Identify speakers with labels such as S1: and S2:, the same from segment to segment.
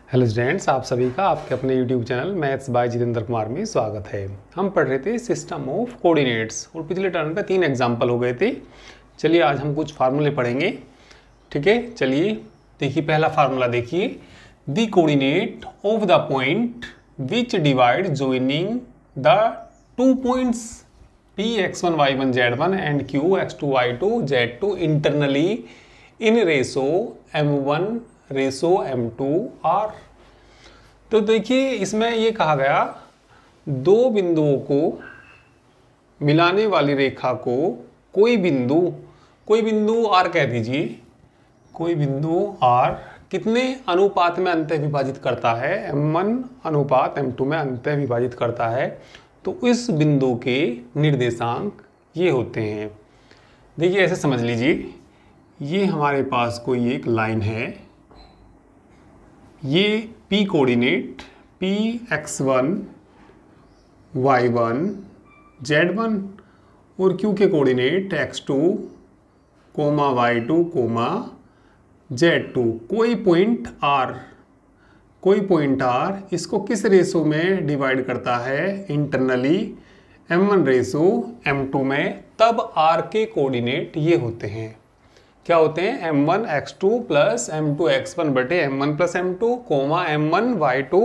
S1: Hello students, आप सभी का आपके अपने YouTube channel maths by Jitendra Kumar में स्वागत है। हम पढ़ रहे थे सिस्टम ऑफ कोऑर्डिनेट्स और पिछले टर्न पे 3 एग्जाम्पल हो गए थे। चलिए आज हम कुछ फार्मूले पढ़ेंगे। ठीक है, चलिए देखिए पहला फार्मूला देखिए। The coordinate of the point which divide joining the 2 points P x1 y1 z1 and Q x2 y2 z2 internally in ratio m1 ratio m2 r। तो देखिए इसमें ये कहा गया दो बिंदुओं को मिलाने वाली रेखा को कोई बिंदु r कह दीजिए, कोई बिंदु r कितने अनुपात में अंतः विभाजित करता है? m1 अनुपात m2 में अंतः विभाजित करता है। तो इस बिंदु के निर्देशांक ये होते हैं। देखिए ऐसे समझ लीजिए, ये हमारे पास कोई एक लाइन है, ये P coordinate P x1 y1 z1 और Q के कोऑर्डिनेट x2 y2 z2। कोई पॉइंट R इसको किस रेशो में डिवाइड करता है? इंटरनली m1 रेशो m2 में। तब R के कोऑर्डिनेट ये होते हैं, क्या होते हैं? m1 x2 plus m2 x1 बटे m1 plus m2 m1 y2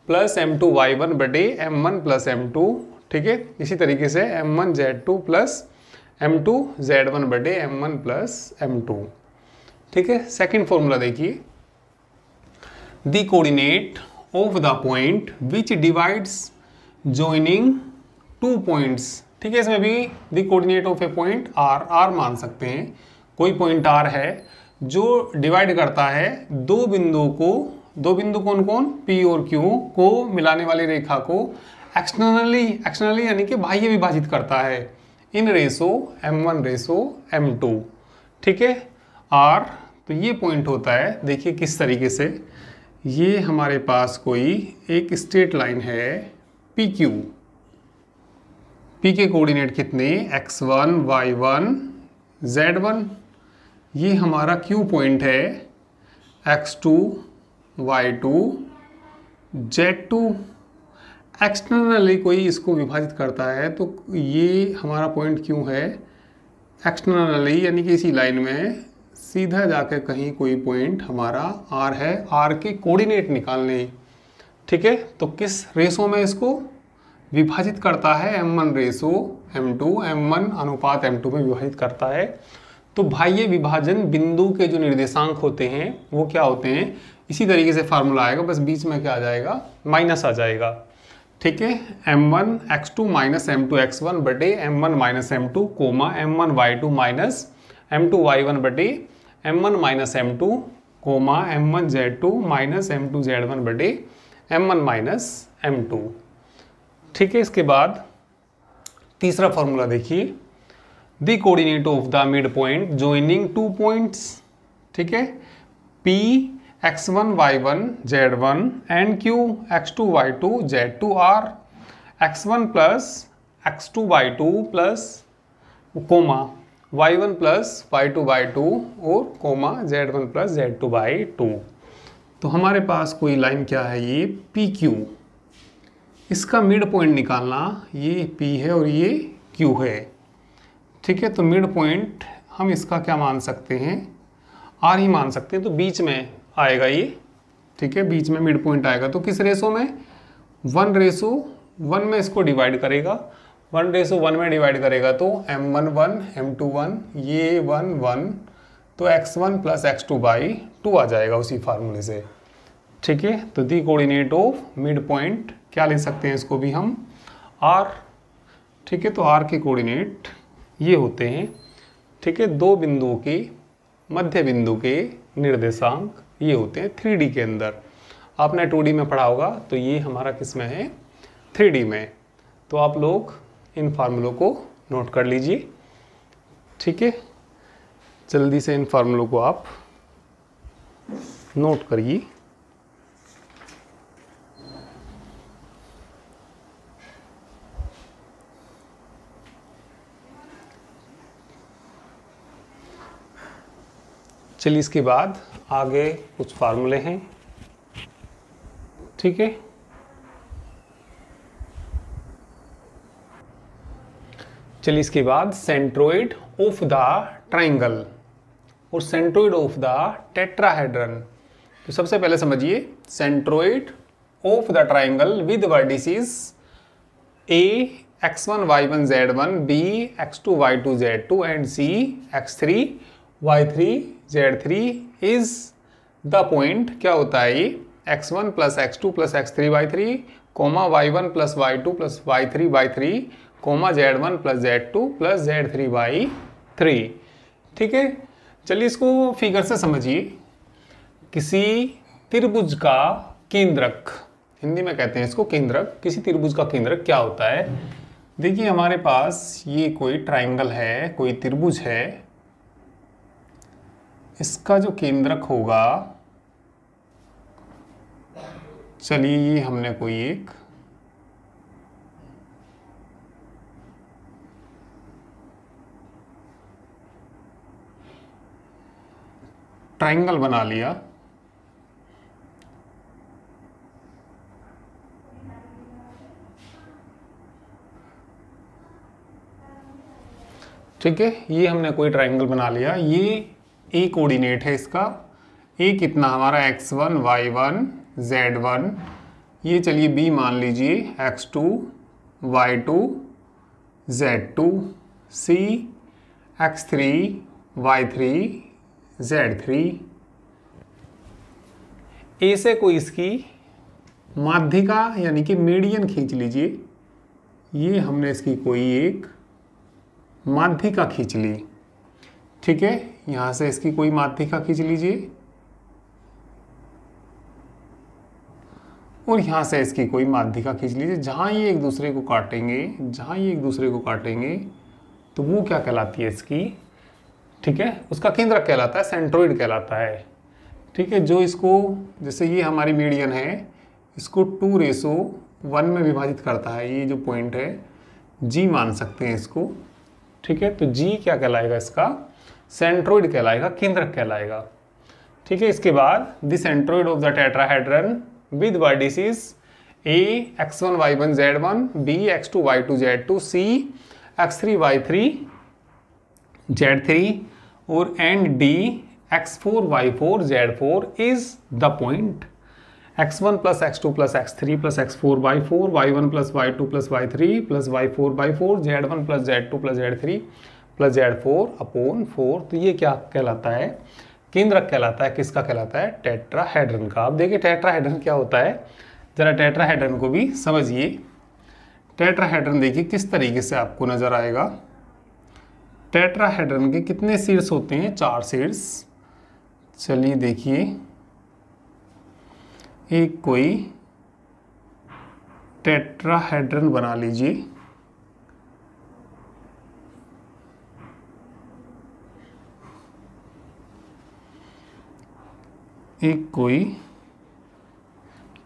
S1: plus m2 y1 बटे m1 प्लस m2। ठीक है, इसी तरीके से m1 z2 plus m2 z1 बटे m1 प्लस m2। ठीक है, सेकंड फॉर्मूला देखिए। The coordinate of the point which divides joining 2 points. ठीक है, इसमें भी the coordinate of A point r मान सकते हैं। कोई पॉइंट R है जो डिवाइड करता है दो बिंदु कौन कौन? P और Q को मिलाने वाली रेखा को एक्सटर्नली यानी कि बाह्य विभाजित करता है in ratio m1 ratio m2। ठीक है, R तो ये पॉइंट होता है। देखिए किस तरीके से, ये हमारे पास कोई एक स्ट्रेट लाइन है PQ। P के कोऑर्डिनेट कितने? x1 y1 z1। ये हमारा Q पॉइंट है x2 y2 z2। एक्सटर्नली कोई इसको विभाजित करता है, तो ये हमारा पॉइंट Q है एक्सटर्नली यानी कि इसी लाइन में सीधा जाकर कहीं कोई पॉइंट हमारा R है। R के कोऑर्डिनेट निकालने। ठीक है, तो किस रेशो में इसको विभाजित करता है? m1 रेशो m2, m1 अनुपात m2 में विभाजित करता है। तो बाह्य विभाजन बिंदु के जो निर्देशांक होते हैं वो क्या होते हैं? इसी तरीके से फार्मूला आएगा, बस बीच में क्या आ जाएगा? माइनस आ जाएगा। ठीक है, m1 x2 minus m2 x1 बटे m1 minus m2 m1 y2 minus m2 y1 बटे m1 minus m2 m1 z2 minus m2 z1 बटे m1 माइनस m2। ठीक है, इसके बाद तीसरा फॉर्मूला देखिए। The coordinate of the mid point joining 2 points. ठीक है, P x1 y1 z1 and Q x2 y2 z2 r x1 plus x2 y2 plus y1 plus y2 y2 और z1 plus z2 y2। तो हमारे पास कोई line क्या है? ये PQ। इसका मिड पॉइंट निकालना, ये P है और ये Q है। ठीक है, तो मिड पॉइंट हम इसका क्या मान सकते हैं? R ही मान सकते हैं। तो बीच में आएगा ये। ठीक है, बीच में मिड पॉइंट आएगा। तो किस रेशो में? 1 रेशो 1 में इसको डिवाइड करेगा। 1 रेशो 1 में डिवाइड करेगा तो m1 1 m2 1 ये 1 1, तो x1 प्लस x2 बाई 2 आ जाएगा उसी फार्मूले से। ठीक है, तो the coordinate of mid point क्या ले सकते हैं इसको भी हम? R। ठीक है, तो R के कोऑर्डिनेट ये होते हैं। ठीक है, दो बिंदुओं के मध्य बिंदु के निर्देशांक ये होते हैं 3D के अंदर। आपने 2D में पढ़ा होगा, तो ये हमारा किस में है? 3D में। तो आप लोग इन फार्मूलों को नोट कर लीजिए। ठीक है, जल्दी से इन फार्मूलों को आप नोट करिए। चलिए इसके बाद आगे कुछ फार्मूले हैं। ठीक है। चलिए इसके बाद सेंट्रोइड ऑफ द ट्राइंगल और सेंट्रोइड ऑफ द टेट्राहेड्रन। तो सबसे पहले समझिए centroid of the triangle with vertices A x1 y1 z1, B x2 y2 z2 and C x3 y3 z3 is the point। क्या होता है ये x1 plus x2 plus x3 y3 comma y1 plus y2 plus y3 y3 comma z1 plus z2 plus z3 y3। ठीक है, चलिए इसको figure से समझिए। किसी त्रिभुज का केंद्रक, हिंदी में कहते हैं इसको केंद्रक, किसी त्रिभुज का केंद्रक क्या होता है। देखिए हमारे पास ये कोई ट्राइंगल है, कोई त्रिभुज है, इसका जो केंद्रक होगा, चलिए ये हमने कोई एक ट्राइंगल बना लिया। ठीक है, ये हमने कोई ट्राइंगल बना लिया। ये ए कोऑर्डिनेट है इसका, ए कितना हमारा x1 y1 z1, ये चलिए बी मान लीजिए x2 y2 z2, c x3 y3 z3। ए से कोई इसकी माध्यिका यानी कि मीडियन खींच लीजिए। ये हमने इसकी कोई एक माध्यिका खींच ली। ठीक है, यहां से इसकी कोई माध्यिका खींच लीजिए और यहां से इसकी कोई माध्यिका खींच लीजिए। जहां ये एक दूसरे को काटेंगे, जहां ये एक दूसरे को काटेंगे तो वो क्या कहलाती है इसकी, ठीक है, उसका केंद्रक कहलाता है, सेंट्रोइड कहलाता है। ठीक है, जो इसको, जैसे ये हमारी मीडियन है, इसको 2:1 में विभाजित करता है। ये जो पॉइंट है जी मान सकते हैं इसको। ठीक है, तो जी क्या कहलाएगा, इसका सेंट्रोइड कहलाएगा, केंद्रक कहलाएगा। ठीक है, इसके बाद the centroid of the tetrahedron with vertices A x1 y1 z1, B x2 y2 z2, C x3 y3 z3 और and D x4 y4 z4 is the point। x1 plus x2 plus x3 plus x4 y4 y1 plus y2 plus y3 plus y4 y4 z1 plus z2 plus z3 plus z4 upon 4। तो ये क्या कहलाता है, केंद्रक कहलाता है। किसका कहलाता है, टेट्राहेड्रन का। अब देखिए टेट्राहेड्रन क्या होता है, जरा टेट्राहेड्रन को भी समझिए। टेट्राहेड्रन देखिए किस तरीके से आपको नजर आएगा। टेट्राहेड्रन के कितने शीर्ष होते हैं, 4 शीर्ष। चलिए देखिए, एक कोई टेट्राहेड्रन बना लीजिए। एक कोई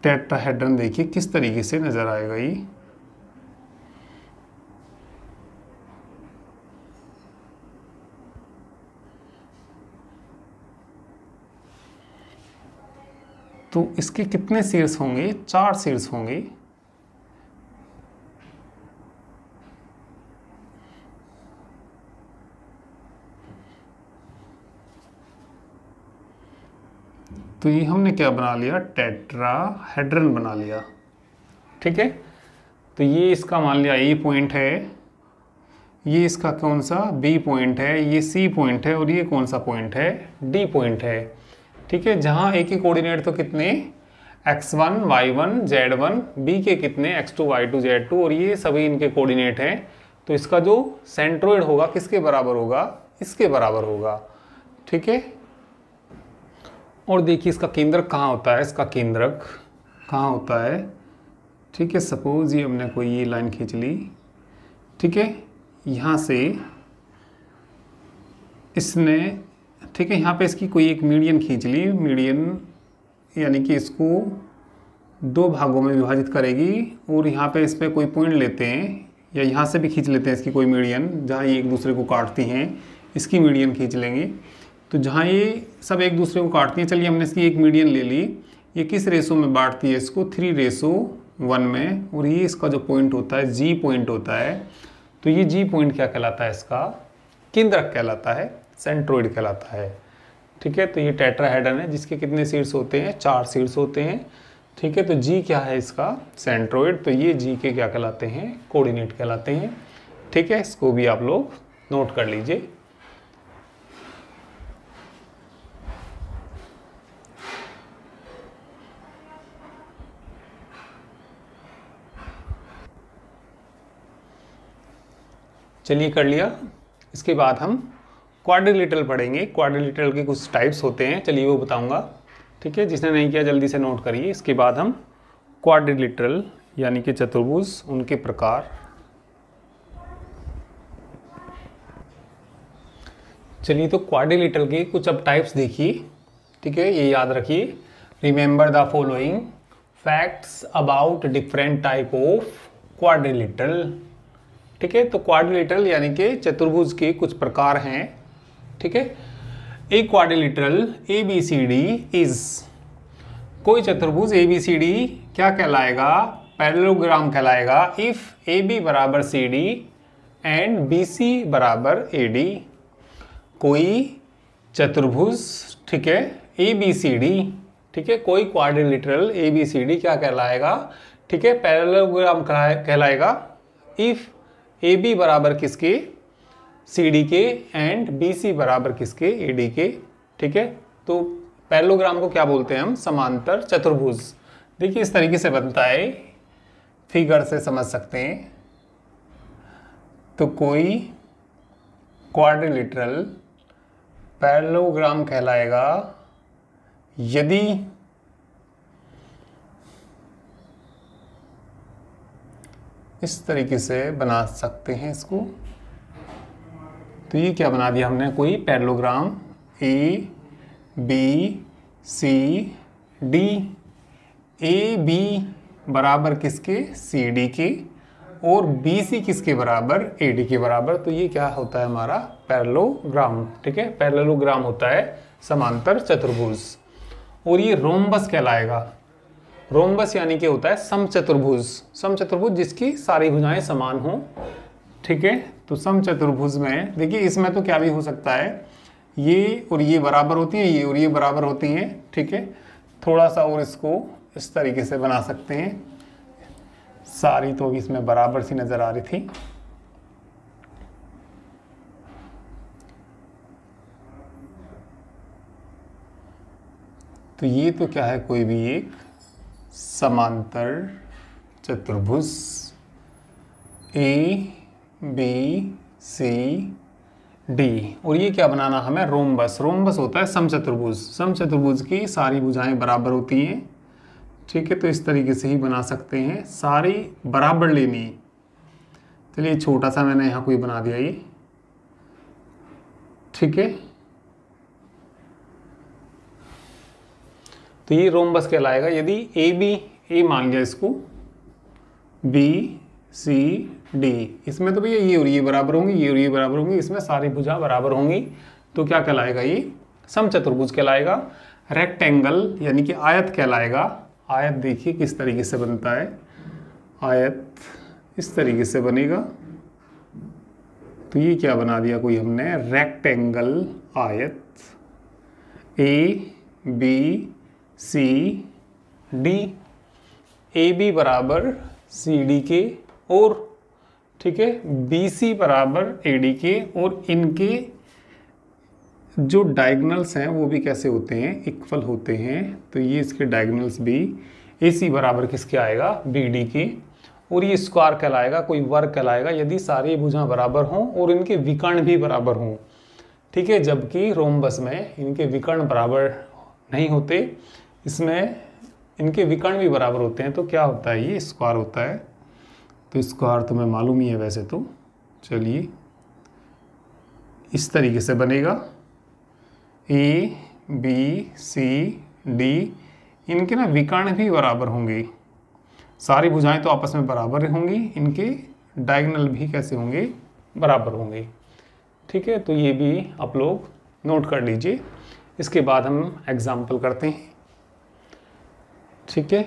S1: टेट्राहेड्रन देखिए किस तरीके से नजर आएगा ये। तो इसके कितने शीर्ष होंगे, 4 शीर्ष होंगे। तो ये हमने क्या बना लिया, टेट्राहेड्रन बना लिया। ठीक है, तो ये इसका मान लिया ए पॉइंट है, ये इसका कौन सा बी पॉइंट है, ये सी पॉइंट है और ये कौन सा पॉइंट है, डी पॉइंट है। ठीक है, जहां ए के कोऑर्डिनेट तो कितने x1 y1 z1, b के कितने x2 y2 z2 और ये सभी इनके कोऑर्डिनेट हैं। तो इसका जो सेंट्रोइड होगा किसके बराबर होगा, इसके बराबर होगा। ठीक है, और देखिए इसका केंद्रक कहाँ होता है, इसका केंद्रक कहाँ होता है। ठीक है, सपोज ये हमने कोई ये लाइन खींच ली। ठीक है, यहाँ से इसने, ठीक है, यहाँ पे इसकी कोई एक मीडियन खींच ली। मीडियन यानी कि इसको 2 भागों में विभाजित करेगी और यहाँ पे इस पर कोई पॉइंट लेते हैं, या यहाँ से भी खींच लेते हैं इसकी कोई मीडियन, जहाँ ये एक दूसरे को काटती हैं इसकी मीडियन खींच लेंगे। तो जहाँ ये सब एक दूसरे को काटती हैं, चलिए हमने इसकी एक मीडियन ले ली, ये किस रेशो में बांटती है इसको, 3:1 में। और ये इसका जो पॉइंट होता है जी पॉइंट होता है, तो ये जी पॉइंट क्या कहलाता है, इसका केंद्रक कहलाता है, सेंट्रोइड कहलाता है। ठीक है, तो ये टेट्राहेड्रन है जिसके कितने शीर्ष होते हैं, 4 शीर्ष होते हैं। ठीक है, तो जी क्या है इसका, सेंट्रोइड। तो ये जी के क्या कहलाते हैं, कोऑर्डिनेट कहलाते हैं। ठीक है, इसको भी आप लोग नोट कर लीजिए। चलिए कर लिया। इसके बाद हम क्वाड्रिलेटरल पढ़ेंगे। क्वाड्रिलेटरल के कुछ टाइप्स होते हैं, चलिए वो बताऊंगा। ठीक है, जिसने नहीं किया जल्दी से नोट करिए। इसके बाद हम क्वाड्रिलेटरल यानी कि चतुर्भुज, उनके प्रकार। चलिए, तो क्वाड्रिलेटरल के कुछ अब टाइप्स देखिए। ठीक है, ये याद रखिए। Remember the following facts about different type of quadrilateral. ठीक है, तो क्वाड्रिलेटरल यानी कि चतुर्भुज के कुछ प्रकार हैं। ठीक है, ए क्वाड्रिलेटरल ABCD इज, कोई चतुर्भुज ABCD क्या कहलाएगा, पैरेललोग्राम कहलाएगा इफ AB बराबर CD एंड BC बराबर AD। कोई चतुर्भुज, ठीक है, ABCD, ठीक है, कोई क्वाड्रिलेटरल ABCD क्या कहलाएगा, ठीक है, पैरेललोग्राम कहलाएगा इफ AB बराबर किसके, CD के एंड BC बराबर किसके, AD के। ठीक है, तो पैरेललोग्राम को क्या बोलते हैं हम, समांतर चतुर्भुज। देखिए इस तरीके से बनता है, फिगर से समझ सकते हैं। तो कोई क्वाड्रिलेटरल पैरेललोग्राम कहलाएगा यदि इस तरीके से बना सकते हैं इसको। तो ये क्या बना दिया हमने, कोई पैरेललोग्राम ABCD, AB बराबर किसके, CD के, और BC किसके बराबर, AD के बराबर। तो ये क्या होता है हमारा पैरेललोग्राम। ठीक है, पैरेललोग्राम होता है समांतर चतुर्भुज। और ये रोम्बस कहलाएगा। रोम्बस यानी कि होता है समचतुर्भुज। समचतुर्भुज जिसकी सारी भुजाएं समान हों। ठीक है, तो समचतुर्भुज में देखिए इसमें तो क्या भी हो सकता है, ये और ये बराबर होती है, ये और ये बराबर होती हैं। ठीक है, थोड़ा सा और इसको इस तरीके से बना सकते हैं। सारी तो इसमें बराबर सी नजर आ रही थी। तो ये तो क्या है, कोई भी एक समांतर चतुर्भुज ABCD। और ये क्या बनाना हमें, रोम्बस। रोम्बस होता है समचतुर्भुज। समचतुर्भुज की सारी भुजाएं बराबर होती हैं। ठीक है, तो इस तरीके से ही बना सकते हैं, सारी बराबर लेनी। चलिए छोटा सा मैंने यहाँ कोई बना दिया ये। ठीक है, तो ये रोम्बस कहलाएगा यदि A मान लिया इसको, BCD, इसमें तो भैया ये और ये बराबर होंगी, ये और ये बराबर होंगी, इसमें सारी भुजा बराबर होंगी। तो क्या कहलाएगा, ये समचतुर्भुज कहलाएगा। रेक्टेंगल यानी कि आयत कहलाएगा। आयत देखिए किस तरीके से बनता है, आयत इस तरीके से बनेगा। तो ये क्या बना दिया कोई हमने, रेक्टेंगल आयत ABCD। AB बराबर CD के और, ठीक है, BC बराबर AD के, और इनके जो डायगोनल्स हैं वो भी कैसे होते हैं, इक्वल होते हैं। तो ये इसके डायगोनल्स भी AC बराबर किसके आएगा, BD के। और ये स्क्वायर कहलाएगा, कोई वर्ग कहलाएगा यदि सारी भुजाएं बराबर हों और इनके विकर्ण भी बराबर हों। ठीक है, जबकि रोम्बस में इनके विकर्ण बराबर नहीं होते, इसमें इनके विकर्ण भी बराबर होते हैं। तो क्या होता है, ये स्क्वायर होता है। तो स्क्वायर तो मैं मालूम ही है वैसे तो। चलिए इस तरीके से बनेगा ABCD। इनके ना विकर्ण भी बराबर होंगे, सारी भुजाएं तो आपस में बराबर होंगी, इनके डायगोनल भी कैसे होंगे, बराबर होंगे। ठीक है, तो ये भी आप लोग नोट कर लीजिए। इसके बाद हम एग्जाम्पल करते हैं। ठीक है।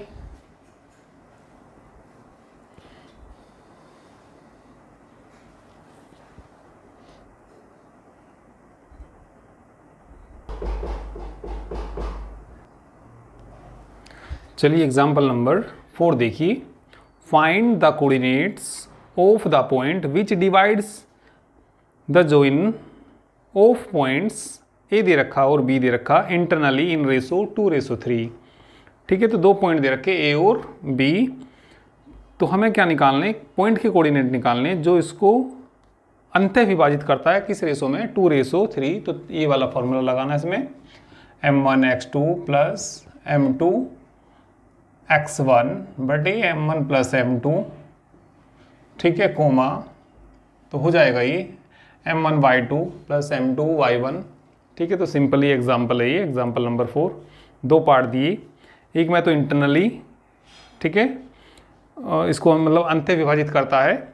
S1: चलिए एग्जाम्पल नंबर 4 देखिए। Find the coordinates of the point which divides the join of points A दे रखा और बी दे रखा इंटरनली इन रेशो 2:3। ठीक है, तो 2 पॉइंट दे रखे ए और बी। तो हमें क्या निकालने, पॉइंट के कोऑर्डिनेट निकालने जो इसको अंतः विभाजित करता है किस रेशो में, 2:3। तो ये वाला फॉर्मूला लगाना है इसमें, m1 x2 plus m2 x1 बटे m1 प्लस m2, ठीक है, कोमा, तो हो जाएगा ये m1 y2 plus m2 y1। ठीक है, तो सिंपली एग्जाम्पल है ये, एग्जाम्पल नंबर 4। 2 पार्ट दिए, एक में तो इंटरनली, ठीक है, इसको मतलब अंत्य विभाजित करता है,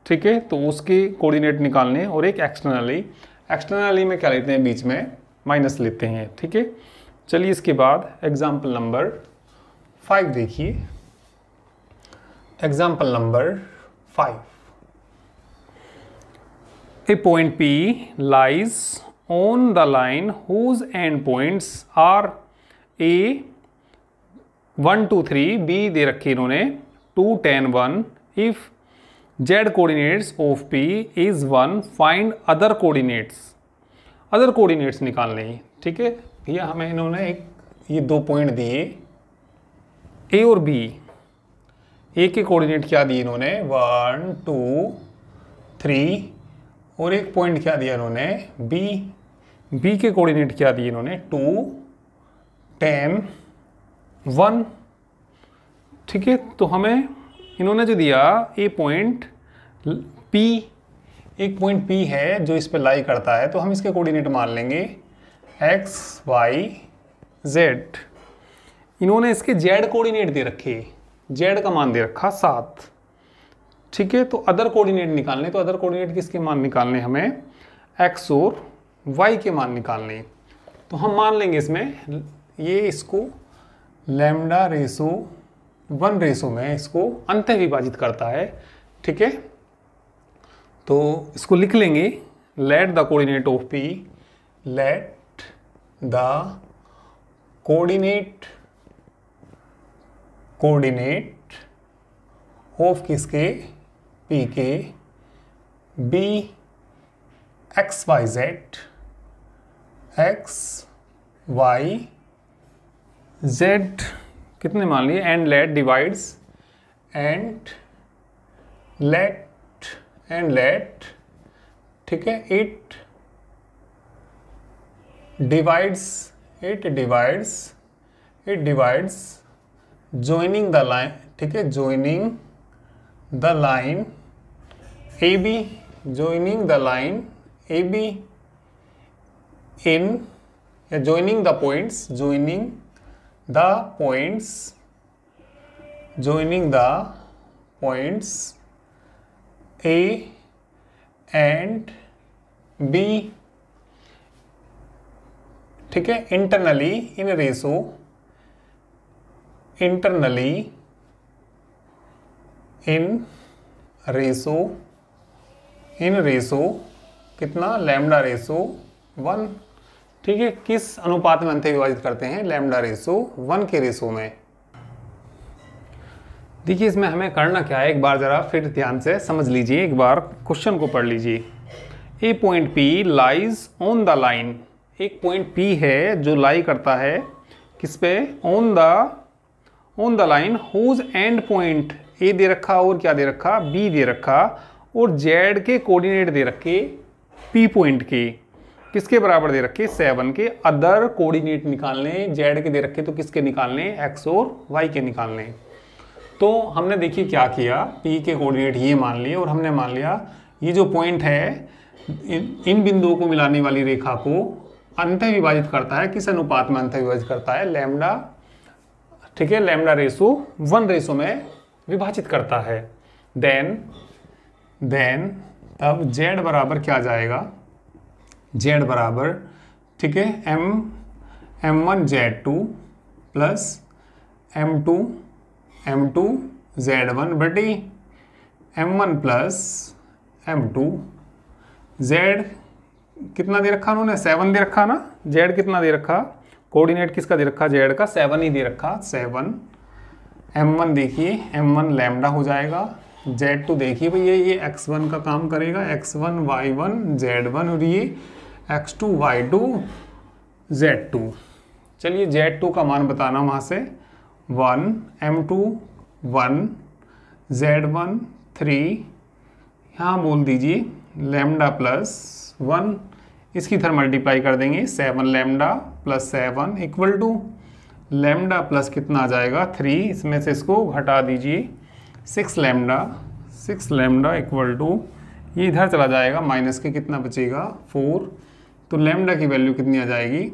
S1: ठीक है, तो उसके कोऑर्डिनेट निकालने, और एक एक्सटर्नली। एक्सटर्नली में क्या लेते हैं, बीच में माइनस लेते हैं। ठीक है, चलिए इसके बाद एग्जाम्पल नंबर 5 देखिए। Example number 5, A point P lies on the line whose end points are A 1 2 3, B दे रखे इन्होंने 2 10 1। If Z coordinates of P is 1, find other coordinates। Other coordinates निकालने हैं। ठीक है भैया, हमें इन्होंने ये 2 पॉइंट दिए ए और बी। ए के कोऑर्डिनेट क्या दिए इन्होंने, 1 2 3, और एक पॉइंट क्या दिया इन्होंने, बी। बी के कोऑर्डिनेट क्या दिए इन्होंने, 2 10 1। ठीक है, तो हमें इन्होंने जो दिया ए पॉइंट पी, एक पॉइंट पी है जो इस पे लाई करता है, तो हम इसके कोऑर्डिनेट मान लेंगे x y z। इन्होंने इसके z कोऑर्डिनेट दे रखे, z का मान दे रखा 7। ठीक है, तो अदर कोऑर्डिनेट निकालने, तो अदर कोऑर्डिनेट किसके मान निकालने, हमें x और y के मान निकालने। तो हम मान लेंगे इसमें ये इसको लैम्डा रेशो 1 रेशो में इसको अंतः विभाजित करता है। ठीक है, तो इसको लिख लेंगे, let the coordinate of P, let the coordinate of किसके, P के, B x y z, x y z कितने मान लिए, and let divides, and let, ठीक है, it divides joining the line, ठीक है, joining the line AB, joining the line AB in, या joining the points A and B, ठीक है, internally in रेशो कितना, लैम्डा रेशो 1। ठीक है, किस अनुपात में अंतः विभाजित करते हैं, लैम्डा रेशो 1 के रेशो में। देखिए इसमें हमें करना क्या है, एक बार जरा फिर ध्यान से समझ लीजिए, एक बार क्वेश्चन को पढ़ लीजिए। A point P lies on the line, एक पॉइंट P है जो लाई करता है किस पे, on the line whose and point A दे रखा और क्या दे रखा, बी दे रखा, और जेड के कोऑर्डिनेट दे रखे पी पॉइंट के, किसके बराबर दे रखे, 7 के। अदर कोऑर्डिनेट निकालने, जेड के दे रखे तो किसके निकालने, एक्स और वाई के निकालने। तो हमने देखिए क्या किया, पी के कोऑर्डिनेट ये मान लिए, और हमने मान लिया ये जो पॉइंट है इन बिंदुओं को मिलाने वाली रेखा को अंतः विभाजित करता है, किस अनुपात में अंतः विभाजित करता है, लैम्डा, ठीक है, लैम्डा रेशो 1 रेशो में विभाजित करता है। देन तब z बराबर क्या जाएगा, z बराबर, ठीक है, m1 z2 plus M2 Z1 बटे M1 प्लस M2। Z कितना दे रखा उन्होंने, 7 दे रखा ना। Z कितना दे रखा, कोऑर्डिनेट किसका दे रखा, Z का 7 ही दे रखा, 7। M1 देखिए, M1 लैम्डा हो जाएगा। Z2 देखिए भैया ये x1 का काम करेगा, x1 y1 z1 और ये x2 y2 z2। चलिए Z2 का मान बताना वहाँ से 1, M2 1, Z1 3, यहाँ बोल दीजिए लैम्डा प्लस 1, इसकी इधर मल्टीप्लाई कर देंगे 7 lambda plus 7 equal to lambda plus कितना आ जाएगा 3, इसमें से इसको घटा दीजिए 6 लैम्डा इक्वल टू ये इधर चला जाएगा माइनस के कितना बचेगा 4, तो लैम्डा की वैल्यू कितनी आ जाएगी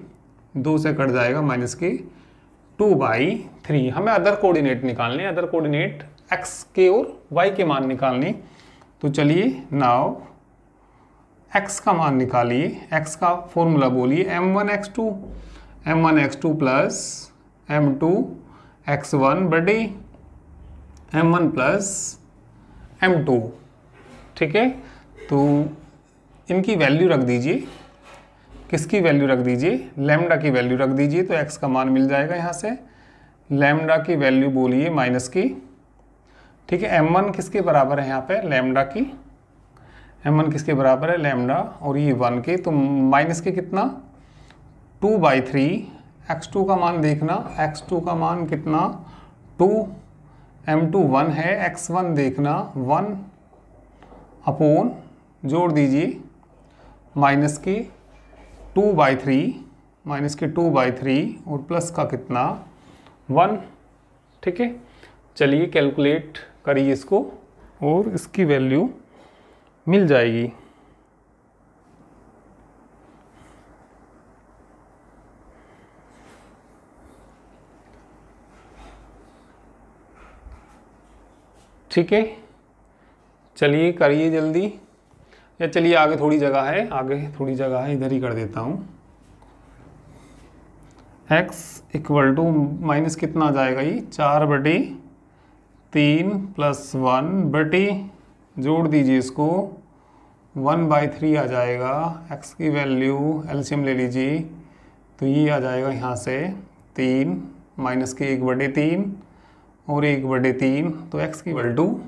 S1: 2 से कट जाएगा माइनस के 2/3। हमें अदर कोऑर्डिनेट निकालने, अदर कोऑर्डिनेट x के और y के मान निकालने। तो चलिए नाउ x का मान निकालिए, x का फॉर्मूला बोलिए m1 x2 plus m2 x1 बटे m1 प्लस m2। ठीक है, तो इनकी वैल्यू रख दीजिए, किसकी वैल्यू रख दीजिए, लैम्डा की वैल्यू रख दीजिए, तो x का मान मिल जाएगा यहाँ से। लैम्डा की वैल्यू बोलिए माइनस की, ठीक है। m1 किसके बराबर है यहाँ पे, लैम्डा की, m1 किसके बराबर है लैम्डा, और ये 1 के, तो माइनस के कितना 2/3। x2 का मान देखना, x2 का मान कितना 2, m2 1 है, x1 देखना 1 अपॉन जोड़ दीजिए माइनस के 2/3 और प्लस का कितना 1। ठीक है, चलिए कैलकुलेट करिए इसको और इसकी वैल्यू मिल जाएगी। ठीक है, चलिए करिए जल्दी, या चलिए आगे थोड़ी जगह है, इधर ही कर देता हूँ। x इक्वल टू माइनस कितना आ जाएगा, ये 4/3 प्लस 1 बटे जोड़ दीजिए इसको 1/3 आ जाएगा। x की वैल्यू एलसीएम ले लीजिए, तो ये आ जाएगा यहाँ से 3 माइनस के 1/3 और 1/3, तो x की वैल्यू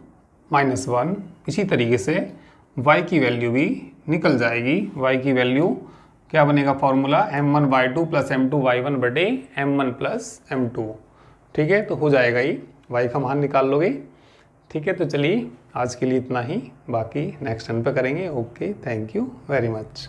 S1: -1। इसी तरीके से y की वैल्यू भी निकल जाएगी। y की वैल्यू क्या बनेगा, फॉर्मूला m1y2 प्लस m2y1 बटे m1 प्लस m2। ठीक है, तो हो जाएगा ये, y का मान निकाल लोगे। ठीक है, तो चलिए आज के लिए इतना ही, बाकी नेक्स्ट टर्न पे करेंगे। Okay, thank you very much.